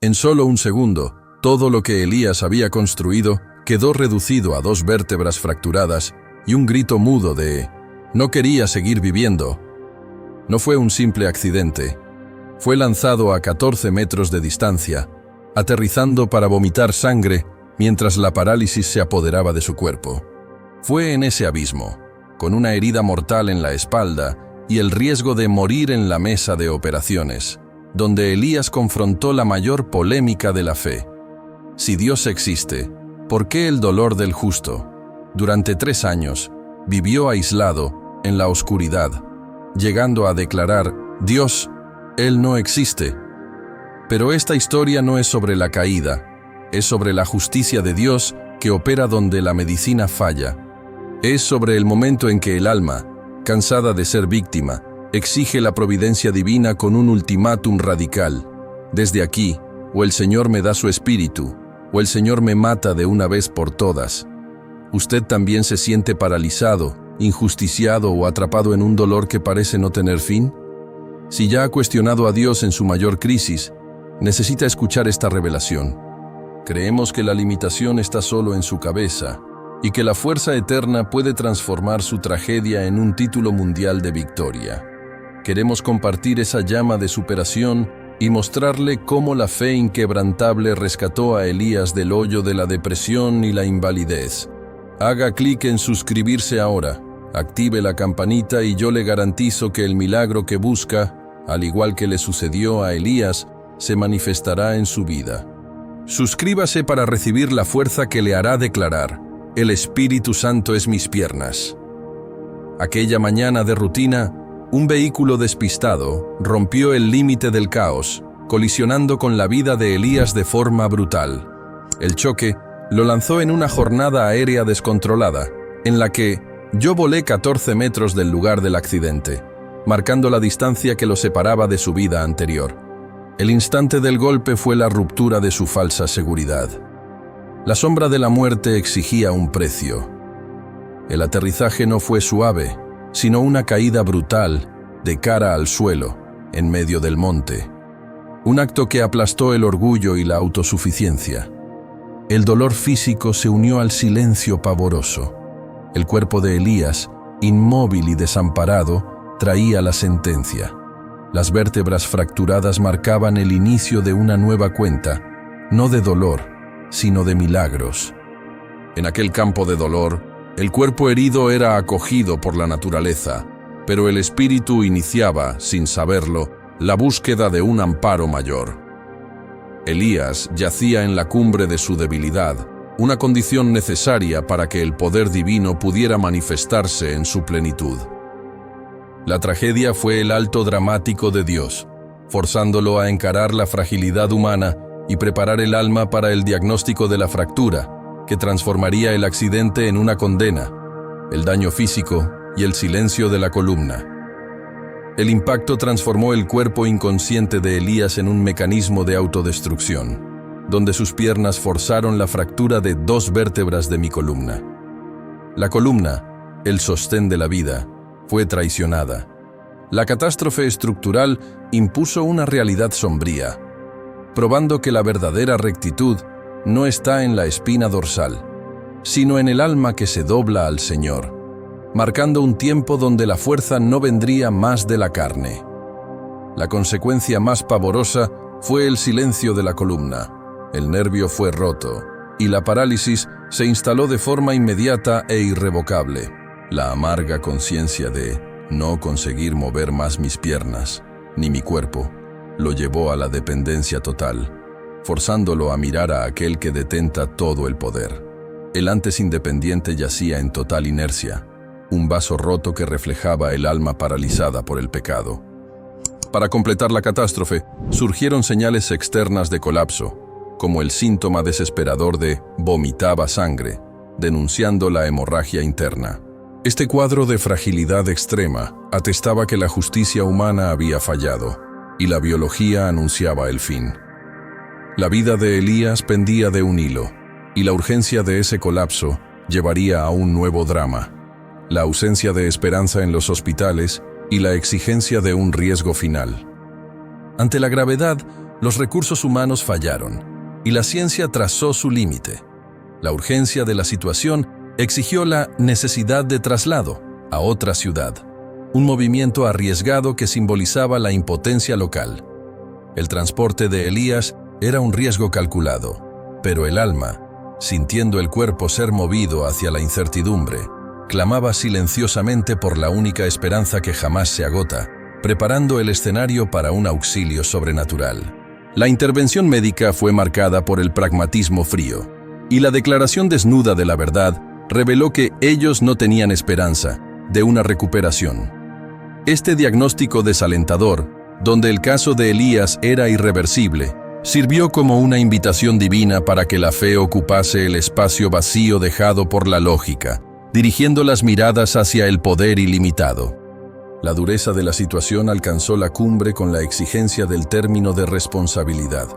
En solo un segundo, todo lo que Elías había construido quedó reducido a 2 vértebras fracturadas y un grito mudo de «No quería seguir viviendo». No fue un simple accidente. Fue lanzado a 14 metros de distancia, aterrizando para vomitar sangre mientras la parálisis se apoderaba de su cuerpo. Fue en ese abismo, con una herida mortal en la espalda y el riesgo de morir en la mesa de operaciones, donde Elías confrontó la mayor polémica de la fe. Si Dios existe, ¿por qué el dolor del justo? Durante 3 años, vivió aislado, en la oscuridad, llegando a declarar, Dios, Él no existe. Pero esta historia no es sobre la caída, es sobre la justicia de Dios que opera donde la medicina falla. Es sobre el momento en que el alma, cansada de ser víctima, exige la providencia divina con un ultimátum radical. Desde aquí, o el Señor me da su espíritu, o el Señor me mata de una vez por todas. ¿Usted también se siente paralizado, injusticiado o atrapado en un dolor que parece no tener fin? Si ya ha cuestionado a Dios en su mayor crisis, necesita escuchar esta revelación. Creemos que la limitación está solo en su cabeza y que la fuerza eterna puede transformar su tragedia en un título mundial de victoria. Queremos compartir esa llama de superación y mostrarle cómo la fe inquebrantable rescató a Elías del hoyo de la depresión y la invalidez. Haga clic en suscribirse ahora, active la campanita y yo le garantizo que el milagro que busca, al igual que le sucedió a Elías, se manifestará en su vida. Suscríbase para recibir la fuerza que le hará declarar, el Espíritu Santo es mis piernas. Aquella mañana de rutina, un vehículo despistado rompió el límite del caos, colisionando con la vida de Elías de forma brutal. El choque lo lanzó en una jornada aérea descontrolada, en la que yo volé 14 metros del lugar del accidente, marcando la distancia que lo separaba de su vida anterior. El instante del golpe fue la ruptura de su falsa seguridad. La sombra de la muerte exigía un precio. El aterrizaje no fue suave, sino una caída brutal, de cara al suelo, en medio del monte. Un acto que aplastó el orgullo y la autosuficiencia. El dolor físico se unió al silencio pavoroso. El cuerpo de Elías, inmóvil y desamparado, traía la sentencia. Las vértebras fracturadas marcaban el inicio de una nueva cuenta, no de dolor, sino de milagros. En aquel campo de dolor, el cuerpo herido era acogido por la naturaleza, pero el espíritu iniciaba, sin saberlo, la búsqueda de un amparo mayor. Elías yacía en la cumbre de su debilidad, una condición necesaria para que el poder divino pudiera manifestarse en su plenitud. La tragedia fue el alto dramático de Dios, forzándolo a encarar la fragilidad humana y preparar el alma para el diagnóstico de la fractura, que transformaría el accidente en una condena, el daño físico y el silencio de la columna. El impacto transformó el cuerpo inconsciente de Elías en un mecanismo de autodestrucción, donde sus piernas forzaron la fractura de 2 vértebras de mi columna. La columna, el sostén de la vida, fue traicionada. La catástrofe estructural impuso una realidad sombría, probando que la verdadera rectitud no está en la espina dorsal, sino en el alma que se dobla al Señor, marcando un tiempo donde la fuerza no vendría más de la carne. La consecuencia más pavorosa fue el silencio de la columna. El nervio fue roto, y la parálisis se instaló de forma inmediata e irrevocable. La amarga conciencia de no conseguir mover más mis piernas, ni mi cuerpo, lo llevó a la dependencia total, forzándolo a mirar a aquel que detenta todo el poder. El antes independiente yacía en total inercia, un vaso roto que reflejaba el alma paralizada por el pecado. Para completar la catástrofe, surgieron señales externas de colapso, como el síntoma desesperador de vomitaba sangre, denunciando la hemorragia interna. Este cuadro de fragilidad extrema atestaba que la justicia humana había fallado, y la biología anunciaba el fin. La vida de Elías pendía de un hilo, y la urgencia de ese colapso llevaría a un nuevo drama: la ausencia de esperanza en los hospitales y la exigencia de un riesgo final. Ante la gravedad, los recursos humanos fallaron y la ciencia trazó su límite. La urgencia de la situación exigió la necesidad de traslado a otra ciudad, un movimiento arriesgado que simbolizaba la impotencia local. El transporte de Elías era un riesgo calculado, pero el alma, sintiendo el cuerpo ser movido hacia la incertidumbre, clamaba silenciosamente por la única esperanza que jamás se agota, preparando el escenario para un auxilio sobrenatural. La intervención médica fue marcada por el pragmatismo frío, y la declaración desnuda de la verdad reveló que ellos no tenían esperanza de una recuperación. Este diagnóstico desalentador, donde el caso de Elías era irreversible, sirvió como una invitación divina para que la fe ocupase el espacio vacío dejado por la lógica, dirigiendo las miradas hacia el poder ilimitado. La dureza de la situación alcanzó la cumbre con la exigencia del término de responsabilidad,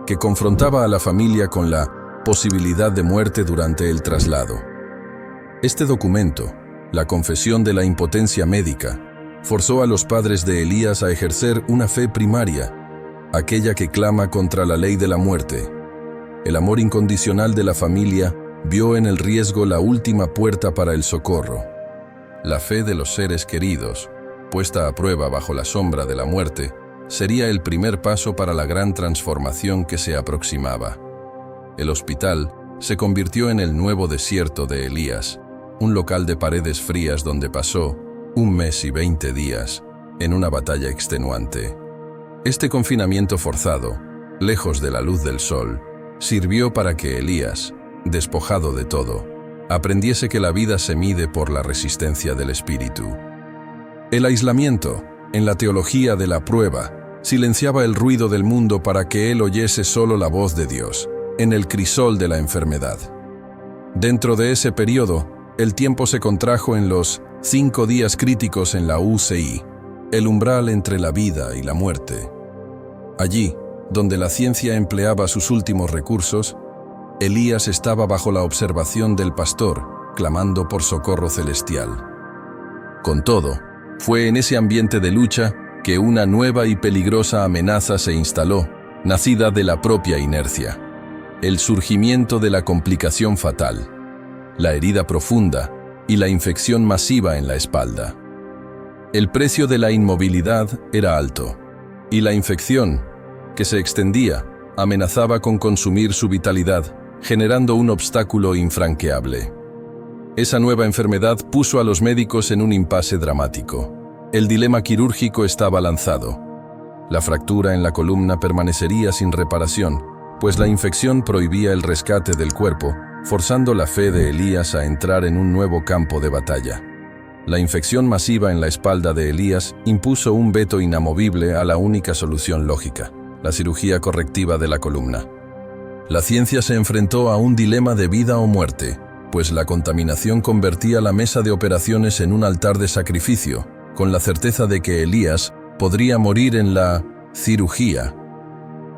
que confrontaba a la familia con la posibilidad de muerte durante el traslado. Este documento, la confesión de la impotencia médica, forzó a los padres de Elías a ejercer una fe primaria, aquella que clama contra la ley de la muerte. El amor incondicional de la familia vio en el riesgo la última puerta para el socorro. La fe de los seres queridos, puesta a prueba bajo la sombra de la muerte, sería el primer paso para la gran transformación que se aproximaba. El hospital se convirtió en el nuevo desierto de Elías, un local de paredes frías donde pasó 1 mes y 20 días en una batalla extenuante. Este confinamiento forzado, lejos de la luz del sol, sirvió para que Elías, despojado de todo, aprendiese que la vida se mide por la resistencia del espíritu. El aislamiento, en la teología de la prueba, silenciaba el ruido del mundo para que él oyese solo la voz de Dios, en el crisol de la enfermedad. Dentro de ese periodo, el tiempo se contrajo en los 5 días críticos en la UCI, el umbral entre la vida y la muerte. Allí, donde la ciencia empleaba sus últimos recursos, Elías estaba bajo la observación del pastor, clamando por socorro celestial. Con todo, fue en ese ambiente de lucha que una nueva y peligrosa amenaza se instaló, nacida de la propia inercia. El surgimiento de la complicación fatal, la herida profunda y la infección masiva en la espalda. El precio de la inmovilidad era alto, y la infección, que se extendía, amenazaba con consumir su vitalidad, generando un obstáculo infranqueable. Esa nueva enfermedad puso a los médicos en un impasse dramático. El dilema quirúrgico estaba lanzado. La fractura en la columna permanecería sin reparación, pues la infección prohibía el rescate del cuerpo, forzando la fe de Elías a entrar en un nuevo campo de batalla. La infección masiva en la espalda de Elías impuso un veto inamovible a la única solución lógica, la cirugía correctiva de la columna. La ciencia se enfrentó a un dilema de vida o muerte, pues la contaminación convertía la mesa de operaciones en un altar de sacrificio, con la certeza de que Elías podría morir en la cirugía.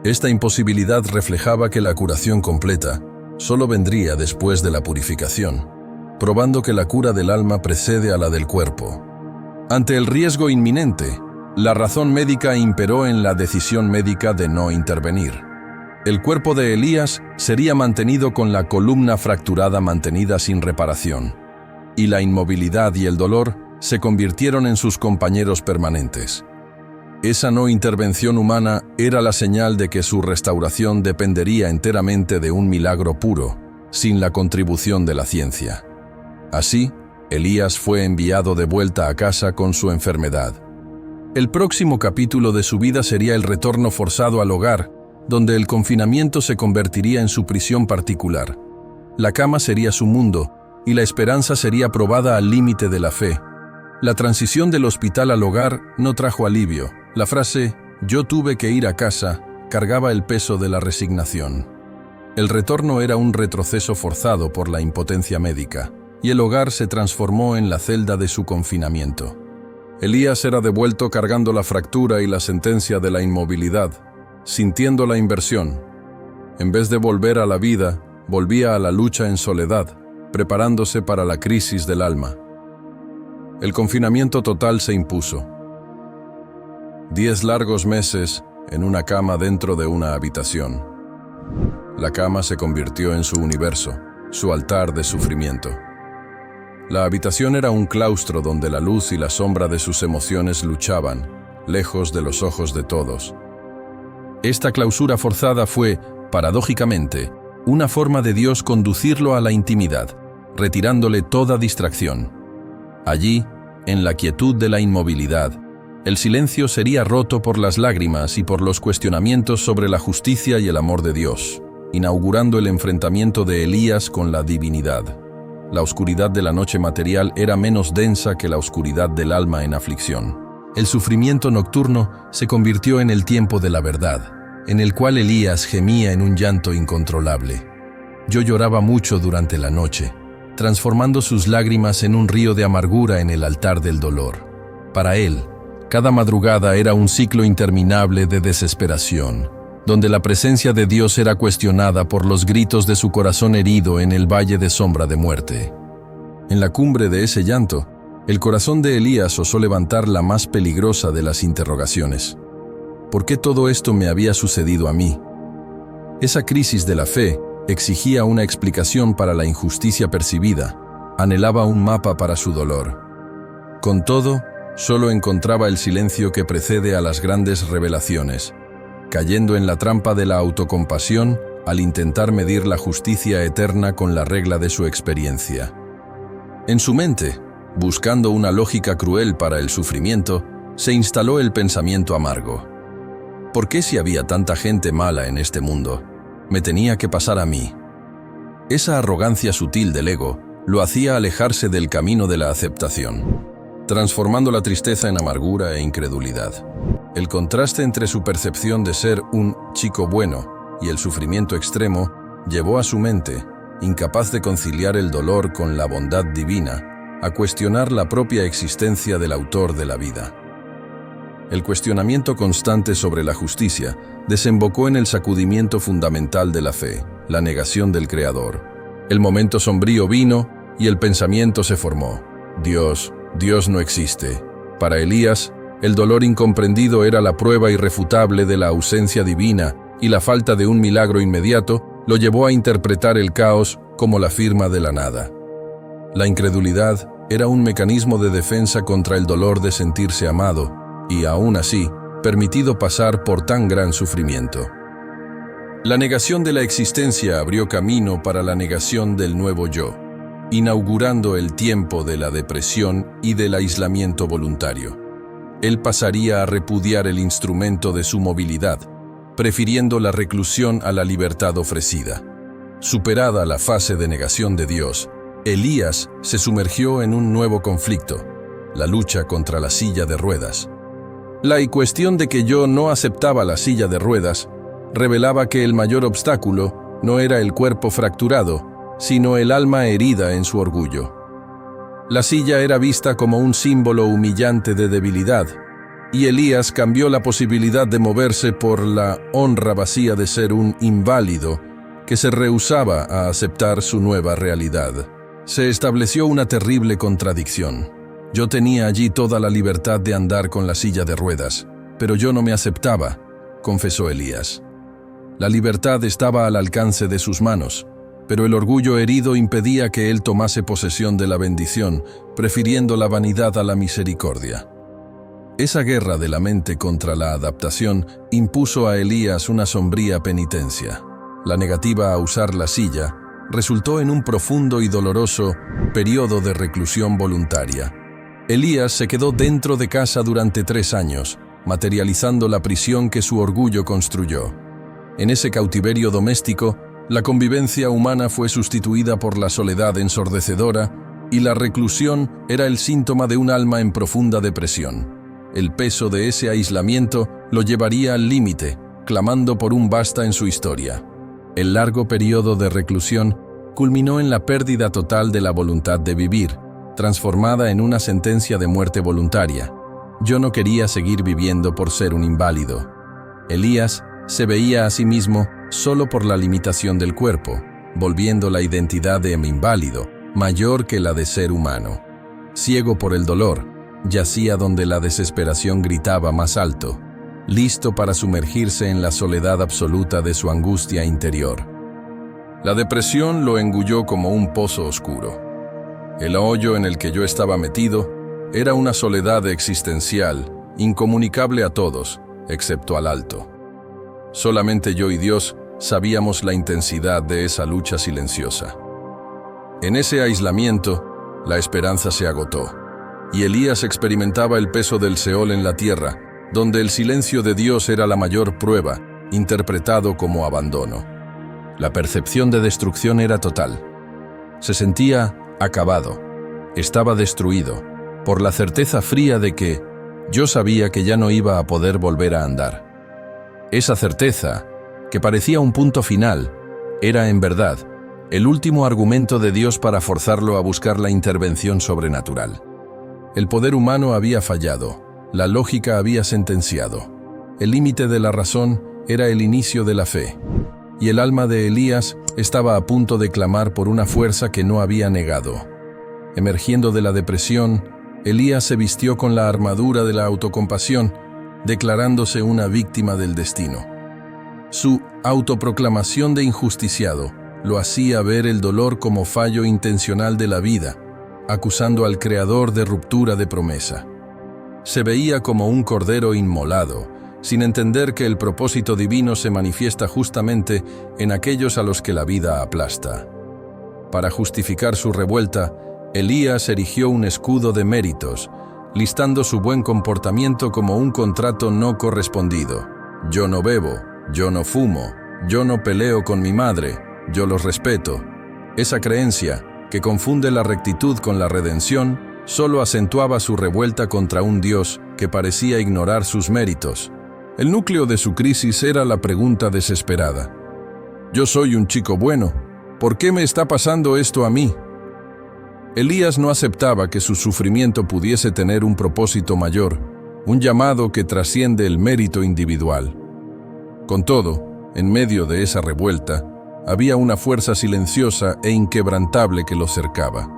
Esta imposibilidad reflejaba que la curación completa solo vendría después de la purificación, probando que la cura del alma precede a la del cuerpo. Ante el riesgo inminente, la razón médica imperó en la decisión médica de no intervenir. El cuerpo de Elías sería mantenido con la columna fracturada mantenida sin reparación, y la inmovilidad y el dolor se convirtieron en sus compañeros permanentes. Esa no intervención humana era la señal de que su restauración dependería enteramente de un milagro puro, sin la contribución de la ciencia. Así, Elías fue enviado de vuelta a casa con su enfermedad. El próximo capítulo de su vida sería el retorno forzado al hogar, donde el confinamiento se convertiría en su prisión particular. La cama sería su mundo, y la esperanza sería probada al límite de la fe. La transición del hospital al hogar no trajo alivio. La frase «yo tuve que ir a casa» cargaba el peso de la resignación. El retorno era un retroceso forzado por la impotencia médica, y el hogar se transformó en la celda de su confinamiento. Elías era devuelto cargando la fractura y la sentencia de la inmovilidad, sintiendo la inversión. En vez de volver a la vida, volvía a la lucha en soledad, preparándose para la crisis del alma. El confinamiento total se impuso. 10 largos meses en una cama dentro de una habitación. La cama se convirtió en su universo, su altar de sufrimiento. La habitación era un claustro donde la luz y la sombra de sus emociones luchaban, lejos de los ojos de todos. Esta clausura forzada fue, paradójicamente, una forma de Dios conducirlo a la intimidad, retirándole toda distracción. Allí, en la quietud de la inmovilidad, el silencio sería roto por las lágrimas y por los cuestionamientos sobre la justicia y el amor de Dios, inaugurando el enfrentamiento de Elías con la divinidad. La oscuridad de la noche material era menos densa que la oscuridad del alma en aflicción. El sufrimiento nocturno se convirtió en el tiempo de la verdad, en el cual Elías gemía en un llanto incontrolable. Yo lloraba mucho durante la noche, transformando sus lágrimas en un río de amargura en el altar del dolor. Para él, cada madrugada era un ciclo interminable de desesperación, donde la presencia de Dios era cuestionada por los gritos de su corazón herido en el valle de sombra de muerte. En la cumbre de ese llanto, el corazón de Elías osó levantar la más peligrosa de las interrogaciones. ¿Por qué todo esto me había sucedido a mí? Esa crisis de la fe exigía una explicación para la injusticia percibida, anhelaba un mapa para su dolor. Con todo, solo encontraba el silencio que precede a las grandes revelaciones, cayendo en la trampa de la autocompasión al intentar medir la justicia eterna con la regla de su experiencia. En su mente, buscando una lógica cruel para el sufrimiento, se instaló el pensamiento amargo. ¿Por qué si había tanta gente mala en este mundo, me tenía que pasar a mí? Esa arrogancia sutil del ego lo hacía alejarse del camino de la aceptación, transformando la tristeza en amargura e incredulidad. El contraste entre su percepción de ser un chico bueno y el sufrimiento extremo llevó a su mente, incapaz de conciliar el dolor con la bondad divina, a cuestionar la propia existencia del autor de la vida. El cuestionamiento constante sobre la justicia desembocó en el sacudimiento fundamental de la fe, la negación del Creador. El momento sombrío vino y el pensamiento se formó. Dios no existe. Para Elías, el dolor incomprendido era la prueba irrefutable de la ausencia divina y la falta de un milagro inmediato lo llevó a interpretar el caos como la firma de la nada. La incredulidad era un mecanismo de defensa contra el dolor de sentirse amado y, aún así, permitido pasar por tan gran sufrimiento. La negación de la existencia abrió camino para la negación del nuevo yo, inaugurando el tiempo de la depresión y del aislamiento voluntario. Él pasaría a repudiar el instrumento de su movilidad, prefiriendo la reclusión a la libertad ofrecida. Superada la fase de negación de Dios, Elías se sumergió en un nuevo conflicto, la lucha contra la silla de ruedas. La cuestión de que yo no aceptaba la silla de ruedas revelaba que el mayor obstáculo no era el cuerpo fracturado, sino el alma herida en su orgullo. La silla era vista como un símbolo humillante de debilidad, y Elías cambió la posibilidad de moverse por la honra vacía de ser un inválido que se rehusaba a aceptar su nueva realidad. Se estableció una terrible contradicción. Yo tenía allí toda la libertad de andar con la silla de ruedas, pero yo no me aceptaba, confesó Elías. La libertad estaba al alcance de sus manos, pero el orgullo herido impedía que él tomase posesión de la bendición, prefiriendo la vanidad a la misericordia. Esa guerra de la mente contra la adaptación impuso a Elías una sombría penitencia. La negativa a usar la silla resultó en un profundo y doloroso periodo de reclusión voluntaria. Elías se quedó dentro de casa durante 3 años, materializando la prisión que su orgullo construyó. En ese cautiverio doméstico, la convivencia humana fue sustituida por la soledad ensordecedora y la reclusión era el síntoma de un alma en profunda depresión. El peso de ese aislamiento lo llevaría al límite, clamando por un basta en su historia. El largo periodo de reclusión culminó en la pérdida total de la voluntad de vivir, transformada en una sentencia de muerte voluntaria. Yo no quería seguir viviendo por ser un inválido. Elías se veía a sí mismo solo por la limitación del cuerpo, volviendo la identidad de inválido mayor que la de ser humano. Ciego por el dolor, yacía donde la desesperación gritaba más alto. listo para sumergirse en la soledad absoluta de su angustia interior. La depresión lo engulló como un pozo oscuro. El hoyo en el que yo estaba metido era una soledad existencial, incomunicable a todos, excepto al Alto. Solamente yo y Dios sabíamos la intensidad de esa lucha silenciosa. En ese aislamiento, la esperanza se agotó, y Elías experimentaba el peso del Seol en la tierra, donde el silencio de Dios era la mayor prueba, interpretado como abandono. La percepción de destrucción era total. Se sentía acabado, estaba destruido, por la certeza fría de que yo sabía que ya no iba a poder volver a andar. Esa certeza, que parecía un punto final, era en verdad el último argumento de Dios para forzarlo a buscar la intervención sobrenatural. El poder humano había fallado, la lógica había sentenciado. El límite de la razón era el inicio de la fe, y el alma de Elías estaba a punto de clamar por una fuerza que no había negado. Emergiendo de la depresión, Elías se vistió con la armadura de la autocompasión, declarándose una víctima del destino. Su autoproclamación de injusticiado lo hacía ver el dolor como fallo intencional de la vida, acusando al Creador de ruptura de promesa. Se veía como un cordero inmolado, sin entender que el propósito divino se manifiesta justamente en aquellos a los que la vida aplasta. Para justificar su revuelta, Elías erigió un escudo de méritos, listando su buen comportamiento como un contrato no correspondido. Yo no bebo, yo no fumo, yo no peleo con mi madre, yo los respeto. Esa creencia, que confunde la rectitud con la redención, solo acentuaba su revuelta contra un Dios que parecía ignorar sus méritos. El núcleo de su crisis era la pregunta desesperada. Yo soy un chico bueno, ¿por qué me está pasando esto a mí? Elías no aceptaba que su sufrimiento pudiese tener un propósito mayor, un llamado que trasciende el mérito individual. Con todo, en medio de esa revuelta, había una fuerza silenciosa e inquebrantable que lo cercaba,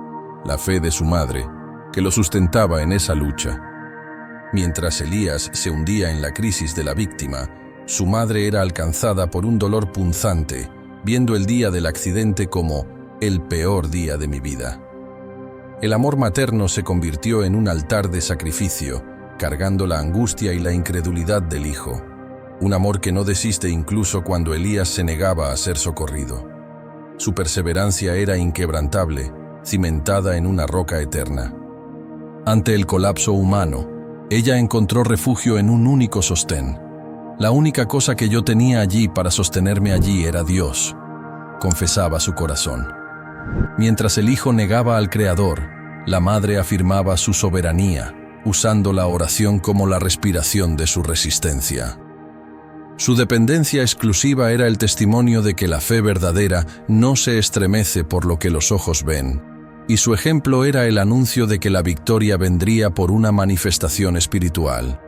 la fe de su madre, que lo sustentaba en esa lucha. Mientras Elías se hundía en la crisis de la víctima, su madre era alcanzada por un dolor punzante, viendo el día del accidente como el peor día de mi vida. El amor materno se convirtió en un altar de sacrificio, cargando la angustia y la incredulidad del hijo. Un amor que no desiste incluso cuando Elías se negaba a ser socorrido. Su perseverancia era inquebrantable, cimentada en una roca eterna. Ante el colapso humano, ella encontró refugio en un único sostén. La única cosa que yo tenía allí para sostenerme allí era Dios, confesaba su corazón. Mientras el hijo negaba al Creador, la madre afirmaba su soberanía, usando la oración como la respiración de su resistencia. Su dependencia exclusiva era el testimonio de que la fe verdadera no se estremece por lo que los ojos ven, y su ejemplo era el anuncio de que la victoria vendría por una manifestación espiritual.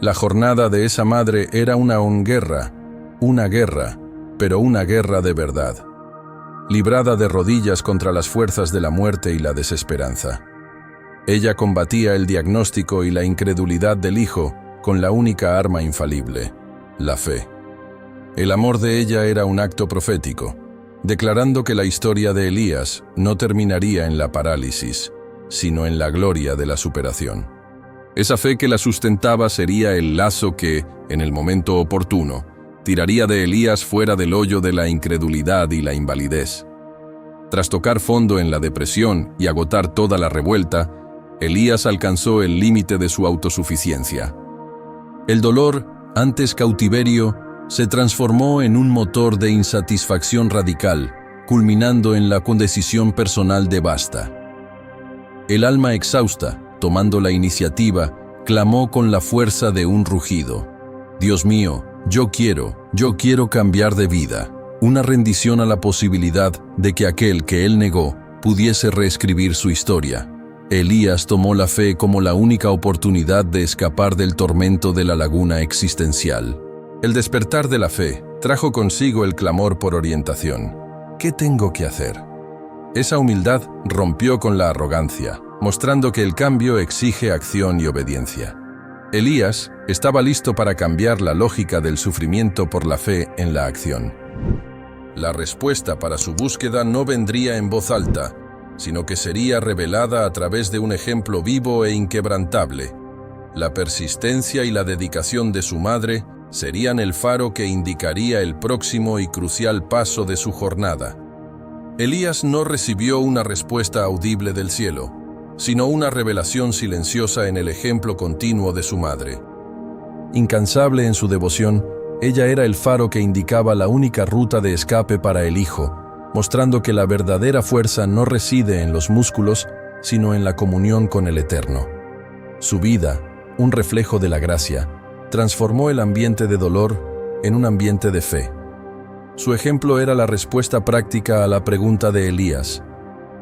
La jornada de esa madre era una guerra, pero una guerra de verdad, librada de rodillas contra las fuerzas de la muerte y la desesperanza. Ella combatía el diagnóstico y la incredulidad del hijo con la única arma infalible, la fe. El amor de ella era un acto profético, declarando que la historia de Elías no terminaría en la parálisis, sino en la gloria de la superación. Esa fe que la sustentaba sería el lazo que, en el momento oportuno, tiraría de Elías fuera del hoyo de la incredulidad y la invalidez. Tras tocar fondo en la depresión y agotar toda la revuelta, Elías alcanzó el límite de su autosuficiencia. El dolor, antes cautiverio, se transformó en un motor de insatisfacción radical, culminando en la decisión personal de basta. El alma exhausta, tomando la iniciativa, clamó con la fuerza de un rugido. Dios mío, yo quiero cambiar de vida. Una rendición a la posibilidad de que aquel que él negó pudiese reescribir su historia. Elías tomó la fe como la única oportunidad de escapar del tormento de la laguna existencial. El despertar de la fe trajo consigo el clamor por orientación. ¿Qué tengo que hacer? Esa humildad rompió con la arrogancia, mostrando que el cambio exige acción y obediencia. Elías estaba listo para cambiar la lógica del sufrimiento por la fe en la acción. La respuesta para su búsqueda no vendría en voz alta, sino que sería revelada a través de un ejemplo vivo e inquebrantable. La persistencia y la dedicación de su madre serían el faro que indicaría el próximo y crucial paso de su jornada. Elías no recibió una respuesta audible del cielo, sino una revelación silenciosa en el ejemplo continuo de su madre. Incansable en su devoción, ella era el faro que indicaba la única ruta de escape para el hijo, mostrando que la verdadera fuerza no reside en los músculos, sino en la comunión con el Eterno. Su vida, un reflejo de la gracia, transformó el ambiente de dolor en un ambiente de fe. Su ejemplo era la respuesta práctica a la pregunta de Elías: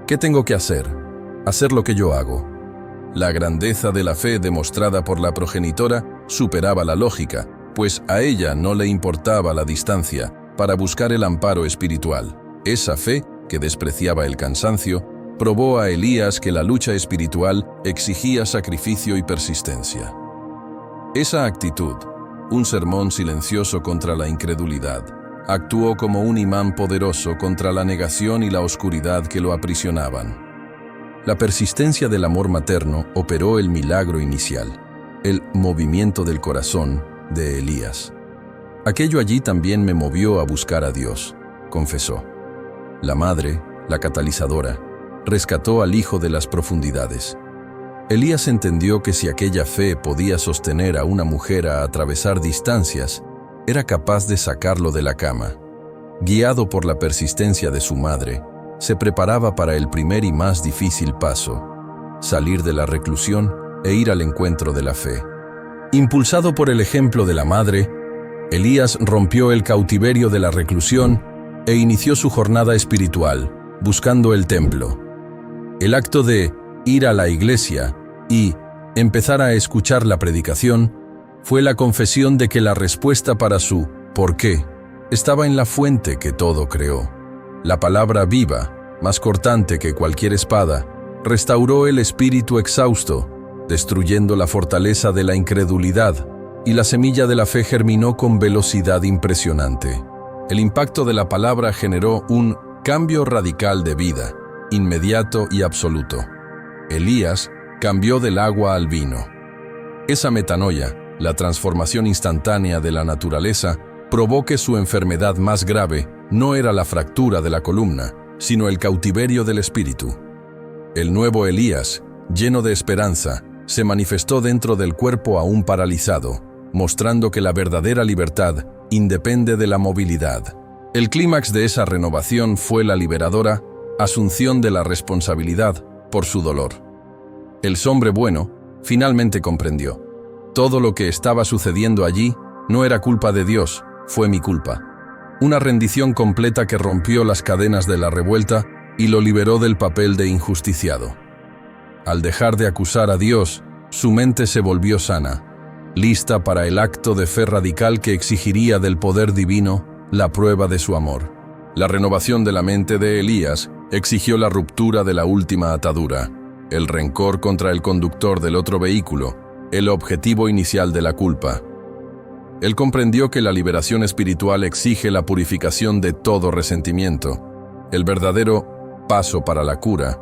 ¿qué tengo que hacer? Hacer lo que yo hago. La grandeza de la fe demostrada por la progenitora superaba la lógica, pues a ella no le importaba la distancia para buscar el amparo espiritual. Esa fe, que despreciaba el cansancio, probó a Elías que la lucha espiritual exigía sacrificio y persistencia. Esa actitud, un sermón silencioso contra la incredulidad, actuó como un imán poderoso contra la negación y la oscuridad que lo aprisionaban. La persistencia del amor materno operó el milagro inicial, el movimiento del corazón de Elías. Aquello allí también me movió a buscar a Dios, confesó. La madre, la catalizadora, rescató al hijo de las profundidades. Elías entendió que si aquella fe podía sostener a una mujer a atravesar distancias, era capaz de sacarlo de la cama. Guiado por la persistencia de su madre, se preparaba para el primer y más difícil paso: salir de la reclusión e ir al encuentro de la fe. Impulsado por el ejemplo de la madre, Elías rompió el cautiverio de la reclusión e inició su jornada espiritual, buscando el templo. El acto de ir a la iglesia y empezar a escuchar la predicación fue la confesión de que la respuesta para su ¿por qué? Estaba en la fuente que todo creó. La palabra viva, más cortante que cualquier espada, restauró el espíritu exhausto, destruyendo la fortaleza de la incredulidad, y la semilla de la fe germinó con velocidad impresionante. El impacto de la palabra generó un cambio radical de vida, inmediato y absoluto. Elías cambió del agua al vino. Esa metanoia, la transformación instantánea de la naturaleza, probó que su enfermedad más grave no era la fractura de la columna, sino el cautiverio del espíritu. El nuevo Elías, lleno de esperanza, se manifestó dentro del cuerpo aún paralizado, mostrando que la verdadera libertad independe de la movilidad. El clímax de esa renovación fue la liberadora asunción de la responsabilidad por su dolor. El hombre bueno finalmente comprendió: todo lo que estaba sucediendo allí no era culpa de Dios, fue mi culpa. Una rendición completa que rompió las cadenas de la revuelta y lo liberó del papel de injusticiado. Al dejar de acusar a Dios, su mente se volvió sana, lista para el acto de fe radical que exigiría del poder divino la prueba de su amor. La renovación de la mente de Elías exigió la ruptura de la última atadura, el rencor contra el conductor del otro vehículo, el objetivo inicial de la culpa. Él comprendió que la liberación espiritual exige la purificación de todo resentimiento. El verdadero paso para la cura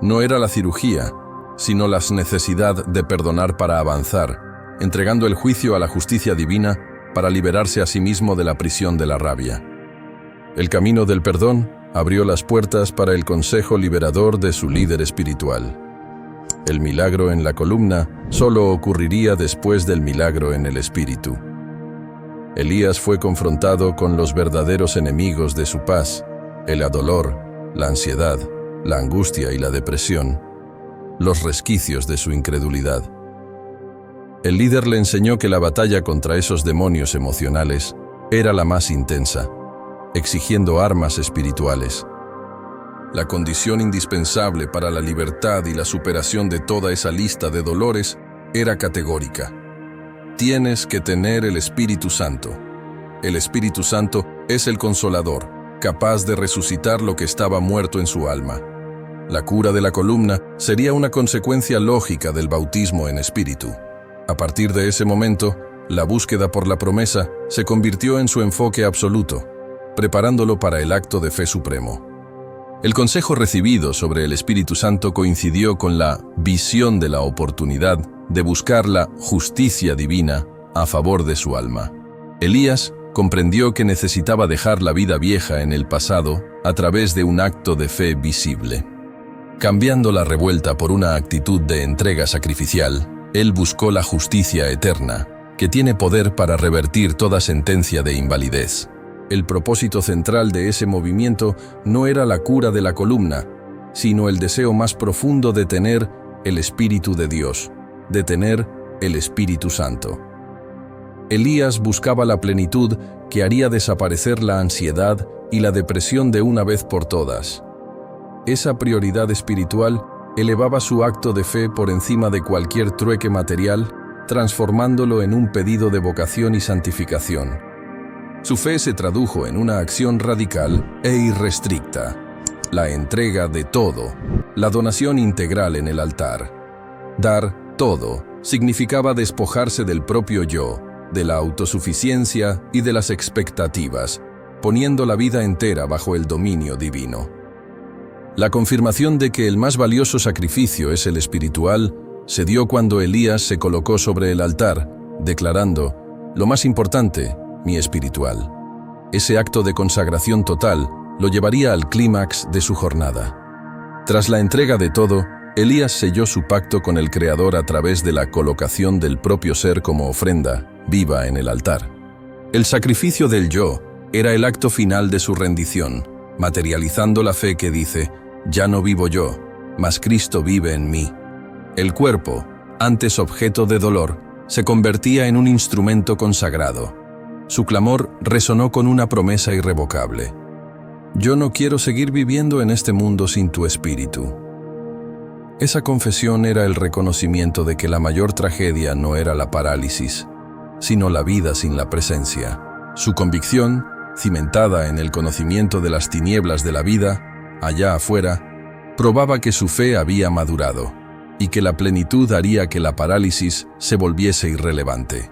no era la cirugía, sino la necesidad de perdonar para avanzar, entregando el juicio a la justicia divina para liberarse a sí mismo de la prisión de la rabia. El camino del perdón abrió las puertas para el consejo liberador de su líder espiritual. El milagro en la columna solo ocurriría después del milagro en el espíritu. Elías fue confrontado con los verdaderos enemigos de su paz: el dolor, la ansiedad, la angustia y la depresión, los resquicios de su incredulidad. El líder le enseñó que la batalla contra esos demonios emocionales era la más intensa, exigiendo armas espirituales. La condición indispensable para la libertad y la superación de toda esa lista de dolores era categórica: tienes que tener el Espíritu Santo. El Espíritu Santo es el Consolador, capaz de resucitar lo que estaba muerto en su alma. La cura de la columna sería una consecuencia lógica del bautismo en espíritu. A partir de ese momento, la búsqueda por la promesa se convirtió en su enfoque absoluto, preparándolo para el acto de fe supremo. El consejo recibido sobre el Espíritu Santo coincidió con la visión de la oportunidad de buscar la justicia divina a favor de su alma. Elías comprendió que necesitaba dejar la vida vieja en el pasado a través de un acto de fe visible. Cambiando la revuelta por una actitud de entrega sacrificial, él buscó la justicia eterna, que tiene poder para revertir toda sentencia de invalidez. El propósito central de ese movimiento no era la cura de la columna, sino el deseo más profundo de tener el Espíritu de Dios, de tener el Espíritu Santo. Elías buscaba la plenitud que haría desaparecer la ansiedad y la depresión de una vez por todas. Esa prioridad espiritual elevaba su acto de fe por encima de cualquier trueque material, transformándolo en un pedido de vocación y santificación. Su fe se tradujo en una acción radical e irrestricta, la entrega de todo, la donación integral en el altar. Dar todo significaba despojarse del propio yo, de la autosuficiencia y de las expectativas, poniendo la vida entera bajo el dominio divino. La confirmación de que el más valioso sacrificio es el espiritual se dio cuando Elías se colocó sobre el altar, declarando: lo más importante, mi espiritual. Ese acto de consagración total lo llevaría al clímax de su jornada. Tras la entrega de todo, Elías selló su pacto con el Creador a través de la colocación del propio ser como ofrenda viva en el altar. El sacrificio del yo era el acto final de su rendición, materializando la fe que dice: ya no vivo yo, mas Cristo vive en mí. El cuerpo, antes objeto de dolor, se convertía en un instrumento consagrado. Su clamor resonó con una promesa irrevocable: yo no quiero seguir viviendo en este mundo sin tu espíritu. Esa confesión era el reconocimiento de que la mayor tragedia no era la parálisis, sino la vida sin la presencia. Su convicción, cimentada en el conocimiento de las tinieblas de la vida, allá afuera, probaba que su fe había madurado, y que la plenitud haría que la parálisis se volviese irrelevante.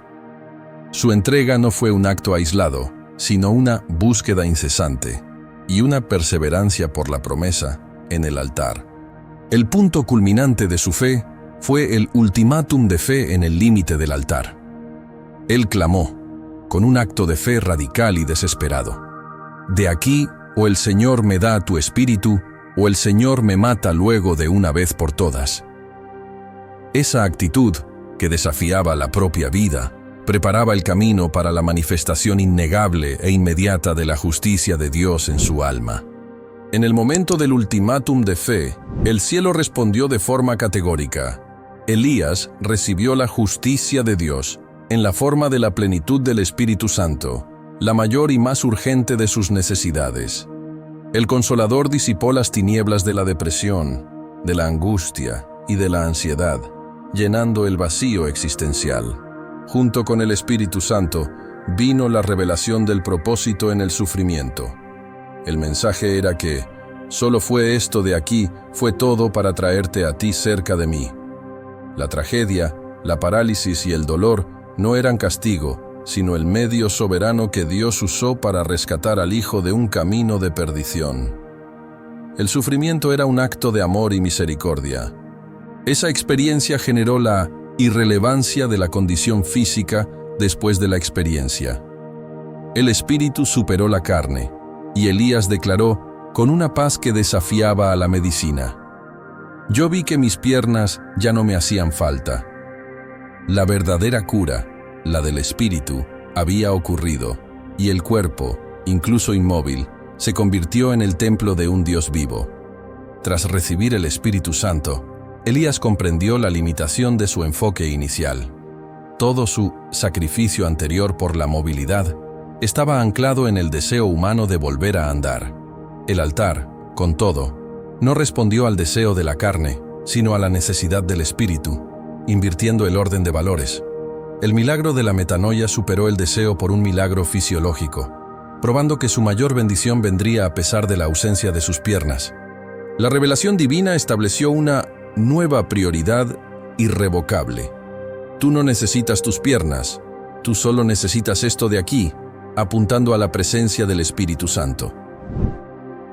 Su entrega no fue un acto aislado, sino una búsqueda incesante, y una perseverancia por la promesa en el altar. El punto culminante de su fe fue el ultimátum de fe en el límite del altar. Él clamó, con un acto de fe radical y desesperado: de aquí, o el Señor me da tu espíritu, o el Señor me mata luego de una vez por todas. Esa actitud, que desafiaba la propia vida, preparaba el camino para la manifestación innegable e inmediata de la justicia de Dios en su alma. En el momento del ultimátum de fe, el cielo respondió de forma categórica. Elías recibió la justicia de Dios en la forma de la plenitud del Espíritu Santo, la mayor y más urgente de sus necesidades. El Consolador disipó las tinieblas de la depresión, de la angustia y de la ansiedad, llenando el vacío existencial. Junto con el Espíritu Santo, vino la revelación del propósito en el sufrimiento. El mensaje era que solo fue esto de aquí, fue todo para traerte a ti cerca de mí. La tragedia, la parálisis y el dolor no eran castigo, sino el medio soberano que Dios usó para rescatar al Hijo de un camino de perdición. El sufrimiento era un acto de amor y misericordia. Esa experiencia generó la irrelevancia de la condición física después de la experiencia. El espíritu superó la carne, y Elías declaró, con una paz que desafiaba a la medicina: yo vi que mis piernas ya no me hacían falta. La verdadera cura, la del espíritu, había ocurrido, y el cuerpo, incluso inmóvil, se convirtió en el templo de un Dios vivo. Tras recibir el Espíritu Santo, Elías comprendió la limitación de su enfoque inicial. Todo su sacrificio anterior por la movilidad estaba anclado en el deseo humano de volver a andar. El altar, con todo, no respondió al deseo de la carne, sino a la necesidad del espíritu, invirtiendo el orden de valores. El milagro de la metanoia superó el deseo por un milagro fisiológico, probando que su mayor bendición vendría a pesar de la ausencia de sus piernas. La revelación divina estableció una nueva prioridad irrevocable: Tú no necesitas tus piernas, tú solo necesitas esto de aquí, apuntando a la presencia del Espíritu Santo.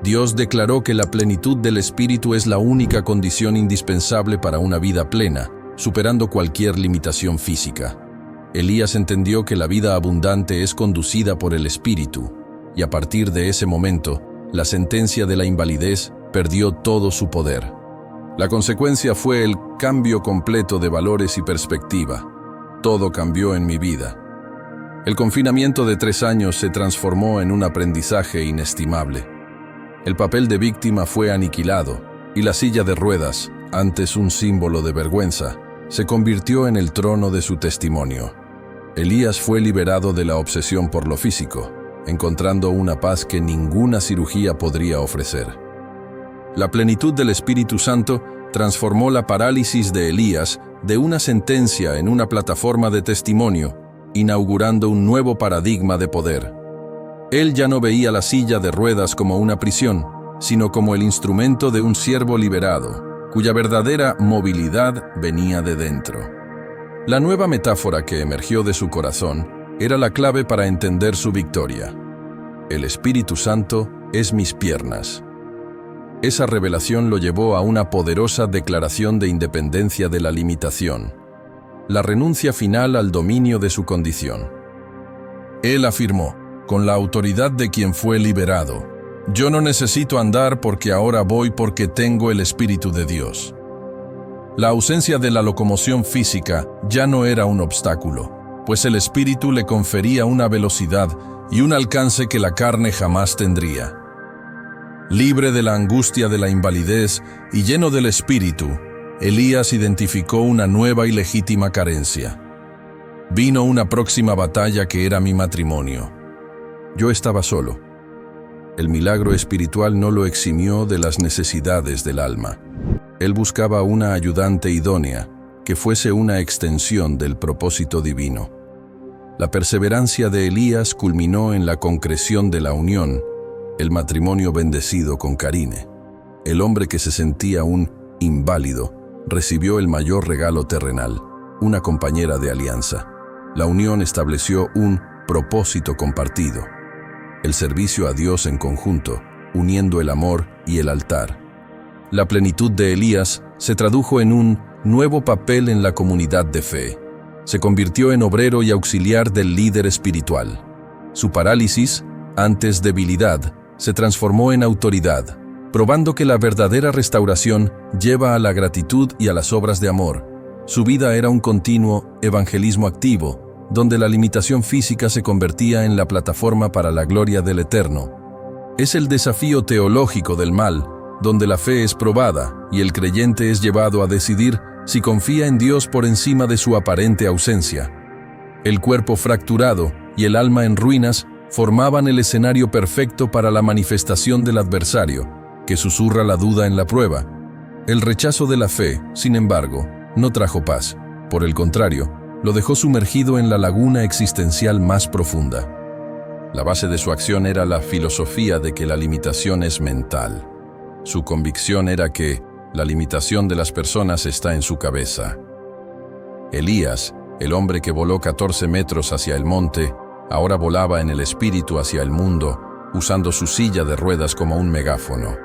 Dios declaró que la plenitud del Espíritu es la única condición indispensable para una vida plena, superando cualquier limitación física. Elías entendió que la vida abundante es conducida por el Espíritu, y a partir de ese momento, la sentencia de la invalidez perdió todo su poder. La consecuencia fue el cambio completo de valores y perspectiva. Todo cambió en mi vida. El confinamiento de 3 años se transformó en un aprendizaje inestimable. El papel de víctima fue aniquilado, y la silla de ruedas, antes un símbolo de vergüenza, se convirtió en el trono de su testimonio. Elías fue liberado de la obsesión por lo físico, encontrando una paz que ninguna cirugía podría ofrecer. La plenitud del Espíritu Santo transformó la parálisis de Elías de una sentencia en una plataforma de testimonio, inaugurando un nuevo paradigma de poder. Él ya no veía la silla de ruedas como una prisión, sino como el instrumento de un siervo liberado, cuya verdadera movilidad venía de dentro. La nueva metáfora que emergió de su corazón era la clave para entender su victoria. El Espíritu Santo es mis piernas. Esa revelación lo llevó a una poderosa declaración de independencia de la limitación, la renuncia final al dominio de su condición. Él afirmó, con la autoridad de quien fue liberado: yo no necesito andar porque ahora voy porque tengo el Espíritu de Dios. La ausencia de la locomoción física ya no era un obstáculo, pues el Espíritu le confería una velocidad y un alcance que la carne jamás tendría. Libre de la angustia de la invalidez y lleno del Espíritu, Elías identificó una nueva y legítima carencia. Vino una próxima batalla que era mi matrimonio. Yo estaba solo. El milagro espiritual no lo eximió de las necesidades del alma. Él buscaba una ayudante idónea, que fuese una extensión del propósito divino. La perseverancia de Elías culminó en la concreción de la unión, el matrimonio bendecido con Karine. El hombre que se sentía un inválido recibió el mayor regalo terrenal, una compañera de alianza. La unión estableció un propósito compartido, el servicio a Dios en conjunto, uniendo el amor y el altar. La plenitud de Elías se tradujo en un nuevo papel en la comunidad de fe. Se convirtió en obrero y auxiliar del líder espiritual. Su parálisis, antes debilidad, se transformó en autoridad, probando que la verdadera restauración lleva a la gratitud y a las obras de amor. Su vida era un continuo evangelismo activo, donde la limitación física se convertía en la plataforma para la gloria del Eterno. Es el desafío teológico del mal, donde la fe es probada y el creyente es llevado a decidir si confía en Dios por encima de su aparente ausencia. El cuerpo fracturado y el alma en ruinas formaban el escenario perfecto para la manifestación del adversario, que susurra la duda en la prueba. El rechazo de la fe, sin embargo, no trajo paz. Por el contrario, lo dejó sumergido en la laguna existencial más profunda. La base de su acción era la filosofía de que la limitación es mental. Su convicción era que la limitación de las personas está en su cabeza. Elías, el hombre que voló 14 metros hacia el monte, ahora volaba en el espíritu hacia el mundo, usando su silla de ruedas como un megáfono.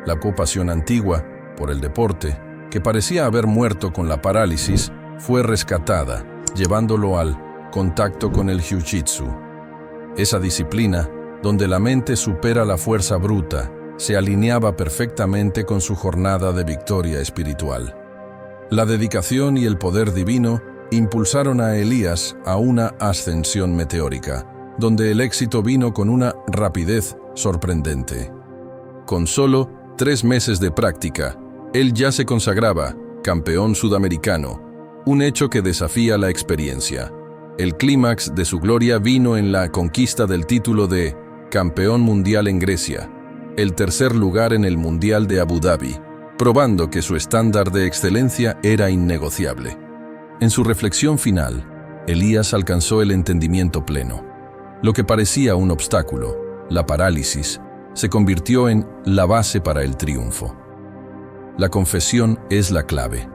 La pasión antigua, por el deporte, que parecía haber muerto con la parálisis, fue rescatada, llevándolo al contacto con el jiu-jitsu. Esa disciplina, donde la mente supera la fuerza bruta, se alineaba perfectamente con su jornada de victoria espiritual. La dedicación y el poder divino impulsaron a Elías a una ascensión meteórica, donde el éxito vino con una rapidez sorprendente. Con solo 3 meses de práctica, él ya se consagraba campeón sudamericano, un hecho que desafía la experiencia. El clímax de su gloria vino en la conquista del título de campeón mundial en Grecia, el 3er lugar en el Mundial de Abu Dhabi, probando que su estándar de excelencia era innegociable. En su reflexión final, Elías alcanzó el entendimiento pleno. Lo que parecía un obstáculo, la parálisis, se convirtió en la base para el triunfo. La confesión es la clave.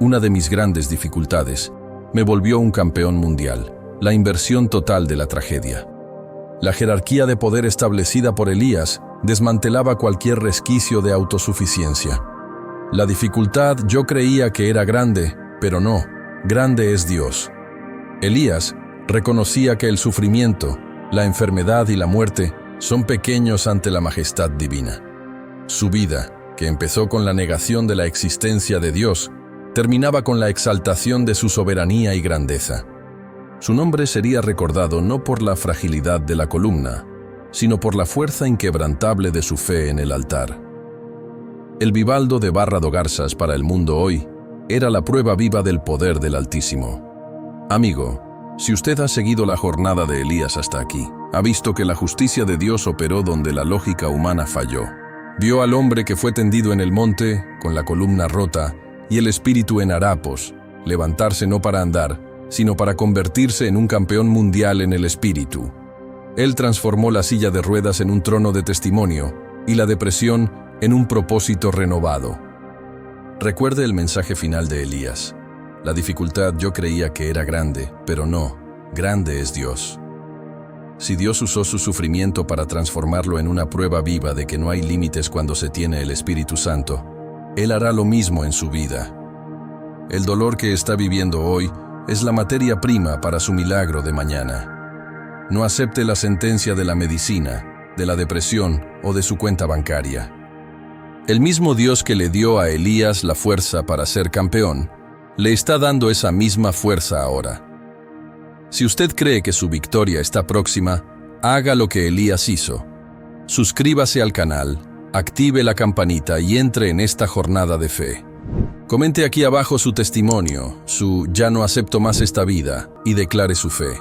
Una de mis grandes dificultades me volvió un campeón mundial, la inversión total de la tragedia. La jerarquía de poder establecida por Elías desmantelaba cualquier resquicio de autosuficiencia. La dificultad yo creía que era grande, pero no, grande es Dios. Elías reconocía que el sufrimiento, la enfermedad y la muerte son pequeños ante la majestad divina. Su vida, que empezó con la negación de la existencia de Dios, terminaba con la exaltación de su soberanía y grandeza. Su nombre sería recordado no por la fragilidad de la columna, sino por la fuerza inquebrantable de su fe en el altar. El Vivaldo de Barra do Garzas para el mundo hoy era la prueba viva del poder del Altísimo. Amigo, si usted ha seguido la jornada de Elías hasta aquí, ha visto que la justicia de Dios operó donde la lógica humana falló. Vio al hombre que fue tendido en el monte, con la columna rota, y el espíritu en harapos, levantarse no para andar, sino para convertirse en un campeón mundial en el espíritu. Él transformó la silla de ruedas en un trono de testimonio, y la depresión en un propósito renovado. Recuerde el mensaje final de Elías. La dificultad yo creía que era grande, pero no, grande es Dios. Si Dios usó su sufrimiento para transformarlo en una prueba viva de que no hay límites cuando se tiene el Espíritu Santo, Él hará lo mismo en su vida. El dolor que está viviendo hoy es la materia prima para su milagro de mañana. No acepte la sentencia de la medicina, de la depresión o de su cuenta bancaria. El mismo Dios que le dio a Elías la fuerza para ser campeón, le está dando esa misma fuerza ahora. Si usted cree que su victoria está próxima, haga lo que Elías hizo. Suscríbase al canal, active la campanita y entre en esta jornada de fe. Comente aquí abajo su testimonio, su "ya no acepto más esta vida" y declare su fe.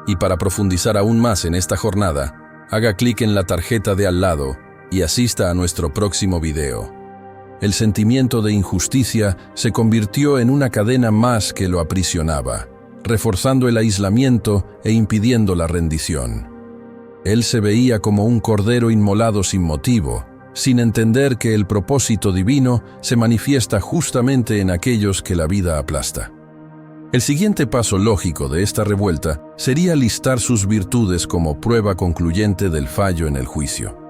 Y para profundizar aún más en esta jornada, haga clic en la tarjeta de al lado y asista a nuestro próximo video. El sentimiento de injusticia se convirtió en una cadena más que lo aprisionaba, reforzando el aislamiento e impidiendo la rendición. Él se veía como un cordero inmolado sin motivo, sin entender que el propósito divino se manifiesta justamente en aquellos que la vida aplasta. El siguiente paso lógico de esta revuelta sería listar sus virtudes como prueba concluyente del fallo en el juicio.